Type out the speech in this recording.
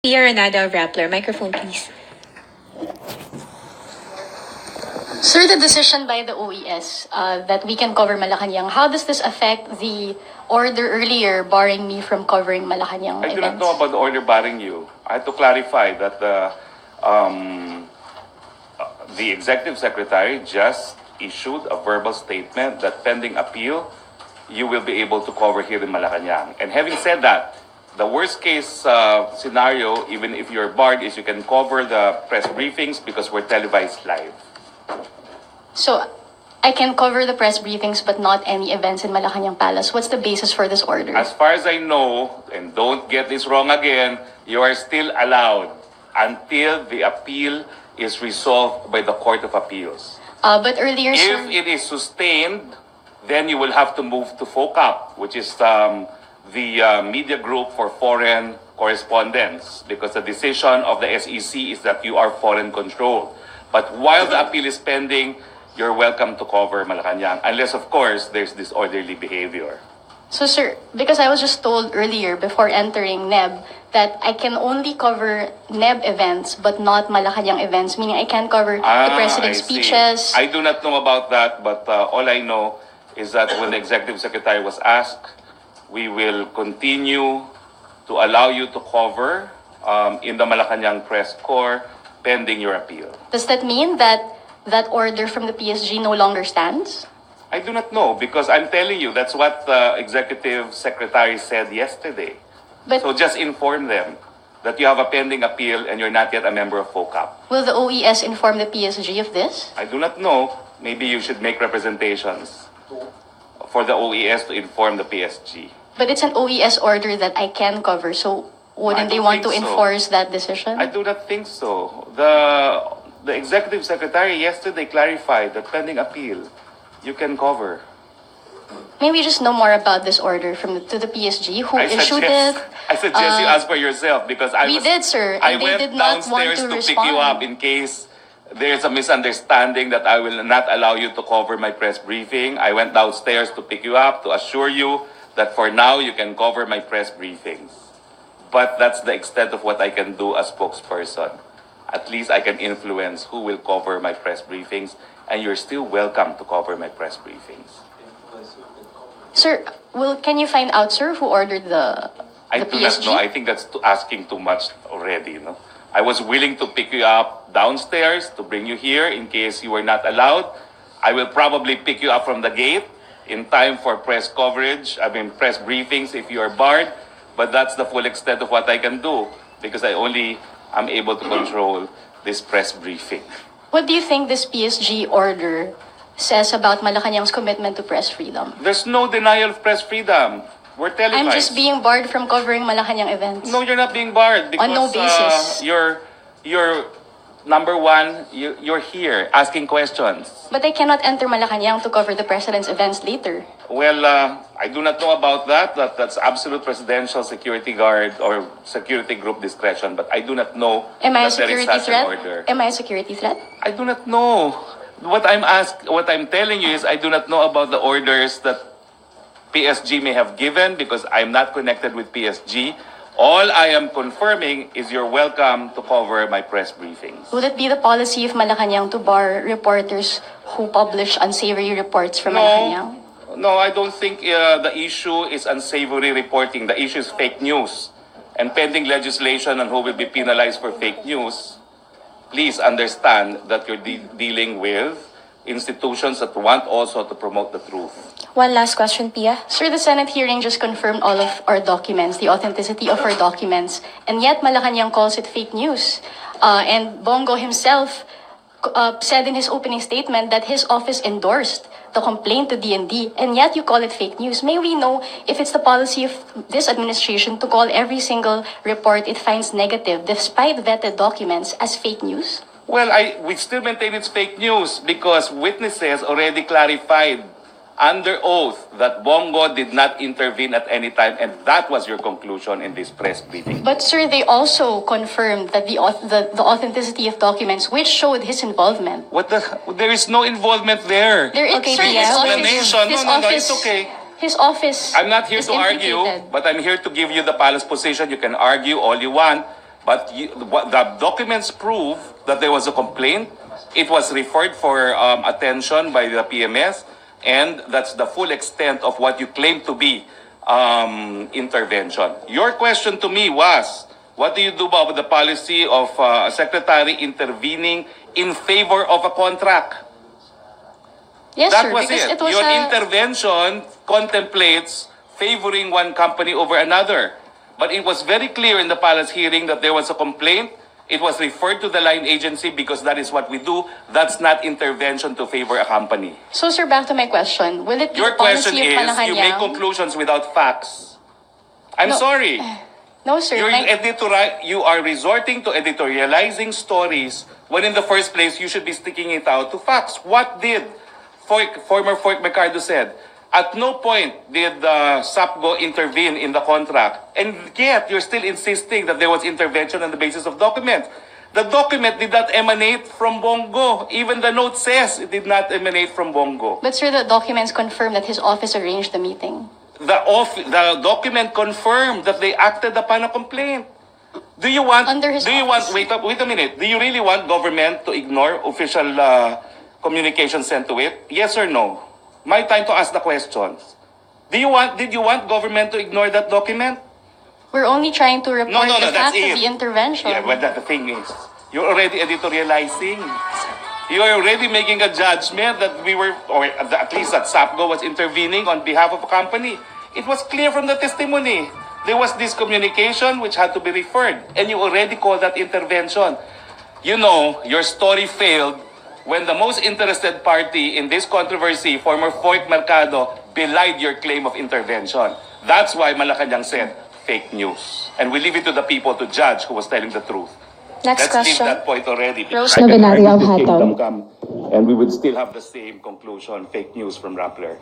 Pia Renada of Rappler. Microphone, please. Sir, the decision by the OES that we can cover Malacanang, how does this affect the order earlier barring me from covering Malacanang I events? do not know about the order barring you. I have to clarify that the executive secretary just issued a verbal statement that pending appeal, you will be able to cover here in Malacanang. And having said that, the worst case scenario, even if you're barred, is you can cover the press briefings because we're televised live. So, I can cover the press briefings but not any events in Malacanang Palace. What's the basis for this order? As far as I know, and don't get this wrong again, you are still allowed until the appeal is resolved by the Court of Appeals. But earlier, If sir... it is sustained, then you will have to move to FOCAP, which is the media group for foreign correspondence, because the decision of the SEC is that you are foreign controlled. But while the appeal is pending, you're welcome to cover Malacanang, unless, of course, there's disorderly behavior. So, sir, because I was just told earlier before entering NEB that I can only cover NEB events but not Malacanang events, meaning I can cover the president's I see. speeches. I do not know about that, but all I know is that when the executive secretary was asked, we will continue to allow you to cover in the Malacanang press corps pending your appeal. Does that mean that that order from the PSG no longer stands? I do not know, because I'm telling you, that's what the executive secretary said yesterday. But So just inform them that you have a pending appeal and you're not yet a member of FOCAP. will the OES inform the PSG of this? I do not know. Maybe you should make representations for the OES to inform the PSG. But it's an OES order that I can cover, so wouldn't I they don't want to think so. enforce that decision? I do not think so. The executive secretary yesterday clarified that pending appeal, you can cover. May we just know more about this order to the PSG? Who issued it? I suggest you ask for yourself, because We did, sir, I and they went did not want downstairs to to pick you up respond. in case there's a misunderstanding that I will not allow you to cover my press briefing. I went downstairs to pick you up to assure you that for now you can cover my press briefings. But that's the extent of what I can do as spokesperson. At least I can influence who will cover my press briefings, and you're still welcome to cover my press briefings. Sir, can you find out, sir, who ordered the I do not PSG? know. I think that's asking too much already. No? I was willing to pick you up downstairs to bring you here in case you were not allowed. I will probably pick you up from the gate in time for press coverage, press briefings if you are barred. But that's the full extent of what I can do, because I only am able to control this press briefing. What do you think this PSG order says about Malacanang's commitment to press freedom? There's no denial of press freedom. We're televised. I'm just being barred from covering Malacanang events. No, you're not being barred because On no basis. You're number one. You're here asking questions. But I cannot enter Malacanang to cover the president's events later. Well, I do not know about that. That's absolute presidential security guard or security group discretion. But I do not know Am I a that there is security such an threat? order. Am I a security threat? I do not know. What I'm telling you is I do not know about the orders that PSG may have given, because I'm not connected with PSG. All I am confirming is you're welcome to cover my press briefings. Would it be the policy of Malacanang to bar reporters who publish unsavory reports from Malacanang? No, I don't think the issue is unsavory reporting. The issue is fake news. And pending legislation on who will be penalized for fake news, please understand that you're dealing with institutions that want also to promote the truth. One last question, Pia. Sir, the Senate hearing just confirmed all of our documents, the authenticity of our documents, and yet Malacanang calls it fake news. And Bongo himself said in his opening statement that his office endorsed the complaint to DND, and yet you call it fake news. May we know if it's the policy of this administration to call every single report it finds negative, despite vetted documents, as fake news? Well, we still maintain it's fake news because witnesses already clarified under oath that Bongo did not intervene at any time, and that was your conclusion in this press briefing. But sir, they also confirmed that the authenticity of documents which showed his involvement. There is no involvement there. There is, Okay, sir, Pia. Explanation. his No, office, it's okay. His office I'm not here is to argue, implicated. but I'm here to give you the palace position. You can argue all you want, But the documents prove that there was a complaint. It was referred for attention by the PMS, and that's the full extent of what you claim to be intervention. Your question to me was, what do you do about the policy of a secretary intervening in favor of a contract? Yes, That sir, was because it. it was Your a... intervention contemplates favoring one company over another. But it was very clear in the palace hearing that there was a complaint. It was referred to the line agency because that is what we do. That's not intervention to favor a company. So, sir, back to my question. Will it be Your the policy question of is, you make Malacanang? conclusions without facts. I'm No. sorry. No, sir. You are resorting to editorializing stories when in the first place you should be sticking it out to facts. What did former Fork Mercado said? At no point did SAPGO intervene in the contract. And yet, you're still insisting that there was intervention on the basis of documents. The document did not emanate from Bongo. Even the note says it did not emanate from Bongo. But, sir, the documents confirm that his office arranged the meeting. The document confirmed that they acted upon a complaint. Do you want? Under his office. Wait a minute. Do you really want government to ignore official communication sent to it? Yes or no? My time to ask the questions. Did you want government to ignore that document? We're only trying to report the that's fact of it. the intervention. Yeah, but the thing is, you're already editorializing. You're already making a judgment that we were, or at least that SAPGO was intervening on behalf of a company. It was clear from the testimony. There was this communication which had to be referred, and you already called that intervention. You know, your story failed when the most interested party in this controversy, former Fork Mercado, belied your claim of intervention. That's why Malacanang said fake news. And we leave it to the people to judge who was telling the truth. Next Let's leave question. that point already. Rose I can Novenario argue till Hataw. kingdom come, and we would still have the same conclusion, fake news from Rappler.